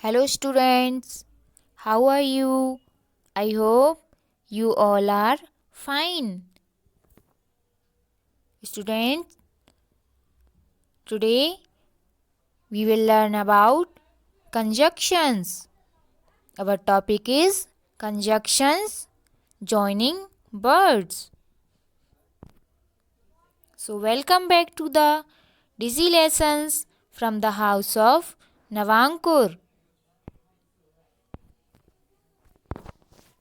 Hello, students. How are you? I hope you all are fine. Students, today we will learn about conjunctions. Our topic is conjunctions joining words. So, welcome back to the Dizzy Lessons from the house of Navankur.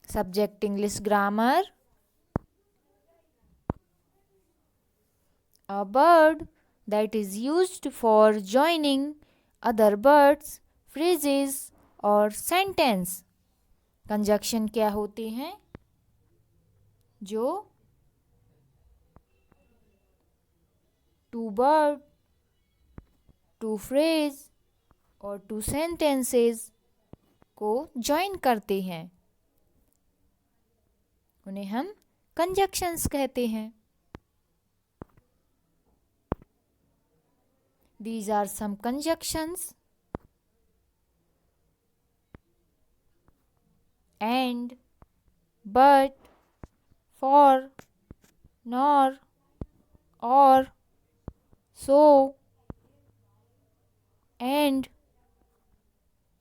Subject English Grammar. A bird that is used for joining other birds, phrases और sentence. Conjunction क्या होते हैं? जो to word, to phrase और two sentences को join करते हैं, उन्हें हम कंजक्शंस कहते हैं. These are some conjunctions. And, but, for, nor, or, so, and,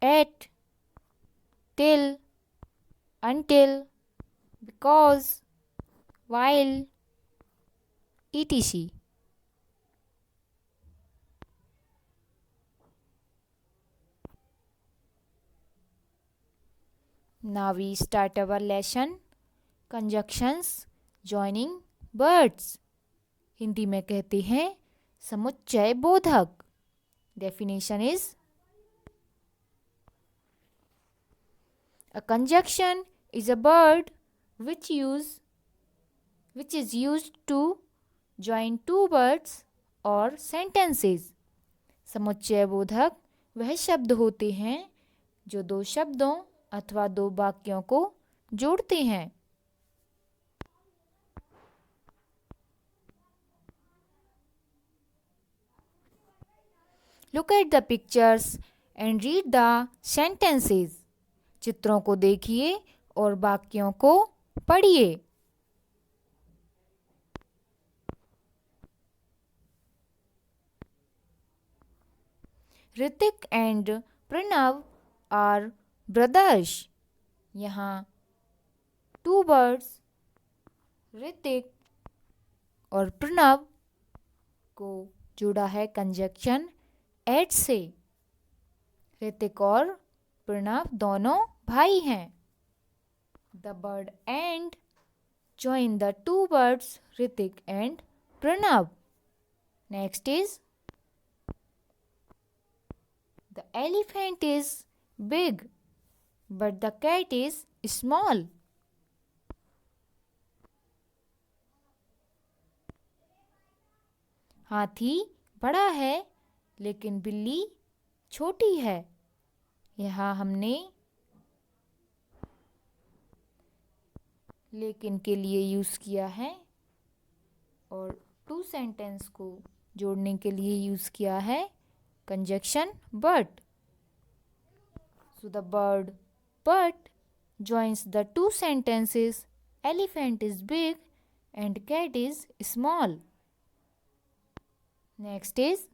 at, till, until, because, while, etc. Now we start our lesson. Conjunctions joining words. Hindi में कहते हैं समुच्चय बोधक. Definition is: a conjunction is a word which is used to join two words or sentences. समुच्चय बोधक वह शब्द होते हैं जो दो शब्दों अथवा दो वाक्यों को जोड़ते हैं. Look at the pictures and read the sentences. चित्रों को देखिए और वाक्यों को पढ़िए. Hrithik and Pranav are brothers. यहाँ टू वर्ड्स ऋतिक और प्रणव को जुड़ा है कंजक्शन एट से. ऋतिक और प्रणव दोनों भाई हैं. The word and join the two words Hrithik and Pranav. Next is: the elephant is big but the cat is small. हाथी बड़ा है लेकिन बिल्ली छोटी है. यहाँ हमने लेकिन के लिए यूज़ किया है और टू सेंटेंस को जोड़ने के लिए यूज़ किया है conjunction but. So the word but joins the two sentences elephant is big and cat is small. Next is: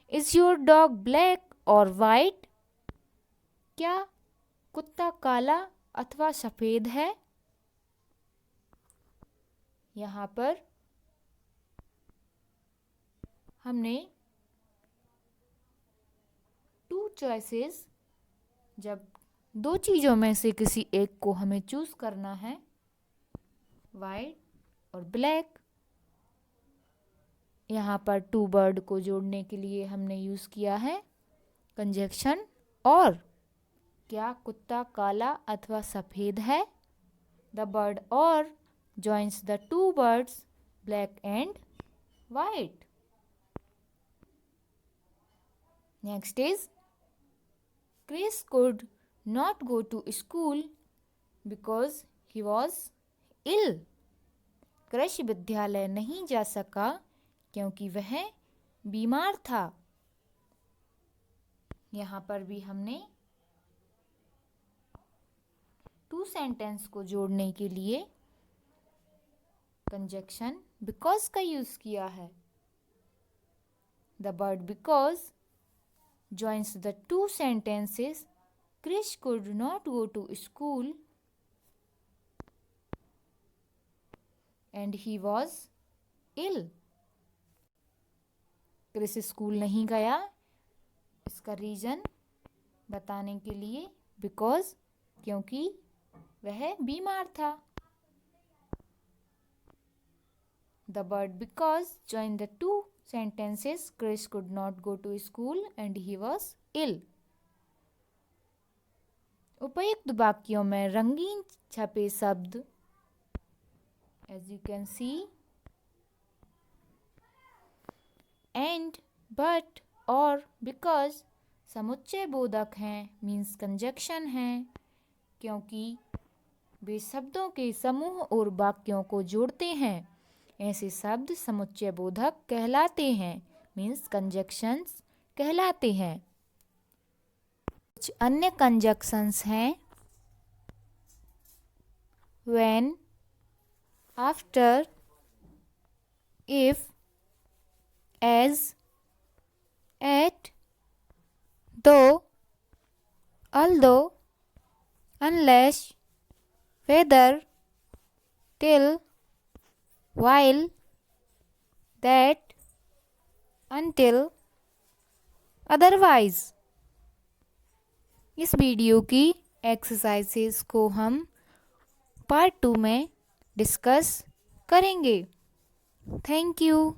is your dog black or white? क्या कुत्ता काला अथवा सफ़ेद है? यहाँ पर हमने टू चॉइसेस, जब दो चीज़ों में से किसी एक को हमें चूज़ करना है, वाइट और ब्लैक, यहाँ पर टू वर्ड को जोड़ने के लिए हमने यूज़ किया है कंजक्शन और. क्या कुत्ता काला अथवा सफ़ेद है? द वर्ड और joins the two words black and white. Next is: Chris could not go to school because he was ill. कृष विद्यालय नहीं जा सका क्योंकि वह बीमार था। यहाँ पर भी हमने टू सेंटेंस को जोड़ने के लिए कंजक्शन बिकॉज का यूज किया है। The word because joins the two sentences. Krish could not go to school and he was ill. Chris school नहीं गया, इसका रीजन बताने के लिए बिकॉज क्योंकि वह बीमार था। The word because joined the two sentences. Chris could not go to school and he was ill. उपयुक्त वाक्यों में रंगीन छपे शब्द as you can see and, but, और, because समुच्चय बोधक हैं, मीन्स कंजक्शन हैं, क्योंकि वे शब्दों के समूह और वाक्यों को जोड़ते हैं। ऐसे शब्द समुच्चय बोधक कहलाते हैं, मीन्स कंजक्शंस कहलाते हैं। कुछ अन्य कंजक्शंस हैं when, after, if, as, at, though, although, unless, whether, till, while, that, until, otherwise। इस वीडियो की एक्सरसाइजेस को हम पार्ट 2 में डिस्कस करेंगे। Thank you.